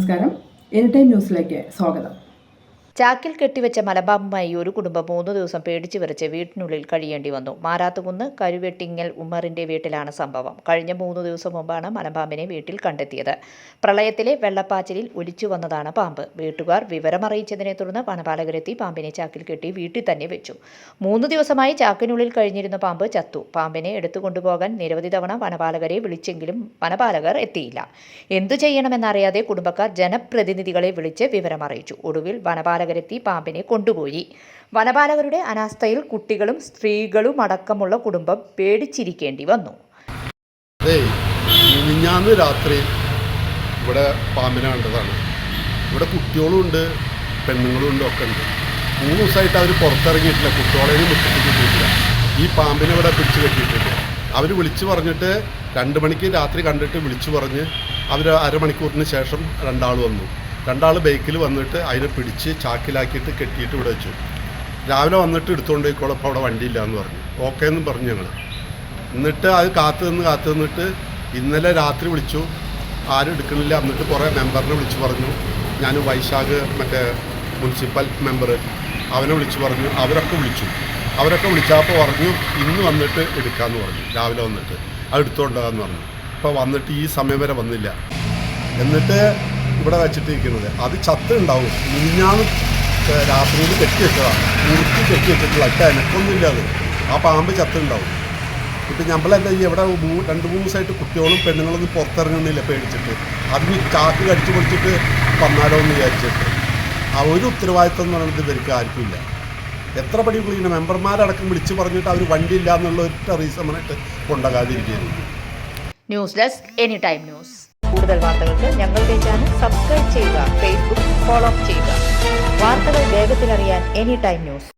നമസ്കാരം. Any time ന്യൂസിലേക്ക് സ്വാഗതം. ചാക്കിൽ കെട്ടിവെച്ച മലമ്പാമ്പുമായി ഒരു കുടുംബം 3 ദിവസം പേടിച്ചു വിറച്ച് വീട്ടിനുള്ളിൽ കഴിയേണ്ടി വന്നു. മാരാത്തുകുന്ന് കരുവെട്ടിങ്ങൽ ഉമ്മറിന്റെ വീട്ടിലാണ് സംഭവം. കഴിഞ്ഞ 3 ദിവസം മുമ്പാണ് മലമ്പാമ്പിനെ വീട്ടിൽ കണ്ടെത്തിയത്. പ്രളയത്തിലെ വെള്ളപ്പാച്ചിലിൽ ഒലിച്ചു വന്നതാണ് പാമ്പ്. വീട്ടുകാർ വിവരമറിയിച്ചതിനെ തുടർന്ന് വനപാലകരെത്തി പാമ്പിനെ ചാക്കിൽ കെട്ടി വീട്ടിൽ തന്നെ വെച്ചു. 3 ദിവസമായി ചാക്കിനുള്ളിൽ കഴിഞ്ഞിരുന്ന പാമ്പ് ചത്തു. പാമ്പിനെ എടുത്തുകൊണ്ടുപോകാൻ നിരവധി തവണ വനപാലകരെ വിളിച്ചെങ്കിലും വനപാലകർ എത്തിയില്ല. എന്തു ചെയ്യണമെന്നറിയാതെ കുടുംബക്കാർ ജനപ്രതിനിധികളെ വിളിച്ച് വിവരമറിയിച്ചു. ഒടുവിൽ വനപാലകരെത്തി പാമ്പിനെ കൊണ്ടുപോയി. വനപാലകരുടെ അനാസ്ഥയിൽ കുട്ടികളും സ്ത്രീകളും അടക്കമുള്ള കുടുംബം പേടിച്ചിരിക്കേണ്ടി വന്നു. മിനിഞ്ഞാന്ന് രാത്രി ഇവിടെ പാമ്പിനെ കണ്ടതാണ്. ഇവിടെ കുട്ടികളും ഉണ്ട്, പെണ്ണുങ്ങളും ഉണ്ട്, ഒക്കെ ഉണ്ട്. 3 ദിവസമായിട്ട് അവർ പുറത്തിറങ്ങിയിട്ടില്ല. കുട്ടികളെയും വിട്ടിട്ടില്ല. ഈ പാമ്പിനെ ഇവിടെ പിടിച്ച് കെട്ടിയിട്ടില്ല. അവർ വിളിച്ചു പറഞ്ഞിട്ട് 2 മണിക്ക് രാത്രി കണ്ടിട്ട് വിളിച്ചു പറഞ്ഞ് അവർ അരമണിക്കൂറിന് ശേഷം 2 ആൾ വന്നു. 2 ആൾ ബൈക്കിൽ വന്നിട്ട് അതിനെ പിടിച്ച് ചാക്കിലാക്കിയിട്ട് കെട്ടിയിട്ട് ഇവിടെ വെച്ചു. രാവിലെ വന്നിട്ട് എടുത്തുകൊണ്ട് പോയിക്കോളൂ, അപ്പോൾ അവിടെ വണ്ടിയില്ല എന്ന് പറഞ്ഞു. ഓക്കെ എന്നും പറഞ്ഞു ഞങ്ങൾ. എന്നിട്ട് അത് കാത്തു നിന്നിട്ട് ഇന്നലെ രാത്രി വിളിച്ചു, ആരും എടുക്കണില്ല. എന്നിട്ട് കുറേ മെമ്പറിനെ വിളിച്ചു പറഞ്ഞു. ഞാൻ വൈശാഖ് മറ്റേ മുനിസിപ്പൽ മെമ്പർ അവനെ വിളിച്ചു പറഞ്ഞു. അവരൊക്കെ വിളിച്ചപ്പോൾ പറഞ്ഞു ഇന്ന് വന്നിട്ട് എടുക്കാമെന്ന് പറഞ്ഞു. രാവിലെ വന്നിട്ട് അത് എടുത്തുകൊണ്ടാന്ന് പറഞ്ഞു. ഇപ്പോൾ വന്നിട്ട് ഈ സമയം വരെ വന്നില്ല. എന്നിട്ട് ഇവിടെ വെച്ചിട്ടിരിക്കുന്നത് അത് ചത്ത് ഉണ്ടാവും. മിനിഞ്ഞാന്ന് രാത്രിയിൽ കെട്ടി വെച്ചതാണ്, മുറുക്കി കെട്ടി വെച്ചിട്ടുള്ള ഒറ്റ എനക്കൊന്നുമില്ല. അത് ആ പാമ്പ് ചത്തുണ്ടാവും. ഇപ്പം നമ്മളെന്താ ഈ ഇവിടെ 2-3 ദിവസമായിട്ട് കുട്ടികളും പെണ്ണുങ്ങളൊന്നും പുറത്തിറങ്ങുന്നില്ല പേടിച്ചിട്ട്. അതിന് ചാക്ക് കടിച്ചു പൊടിച്ചിട്ട് വന്നാലോ എന്ന് വിചാരിച്ചിട്ട് ആ ഒരു ഉത്തരവാദിത്വം എന്ന് പറയുന്നത് ഇവർക്ക് ആർക്കുമില്ല. എത്ര പടി വിളിക്കുന്ന മെമ്പർമാരടക്കം വിളിച്ച് പറഞ്ഞിട്ട് അവർ വണ്ടി ഇല്ല എന്നുള്ള ഒറ്റ റീസൺ പറഞ്ഞിട്ട് കൊണ്ടുപോകാതിരിക്കുകയായിരുന്നു. News desk any time news. കൂടുതൽ വാർത്തകൾക്ക് ഞങ്ങളുടെ ചാനൽ സബ്സ്ക്രൈബ് ചെയ്യുക, ഫേസ്ബുക്ക് ഫോളോ ചെയ്യുക. വാർത്തകൾ വേഗത്തിലറിയാൻ എനി ടൈം ന്യൂസ്.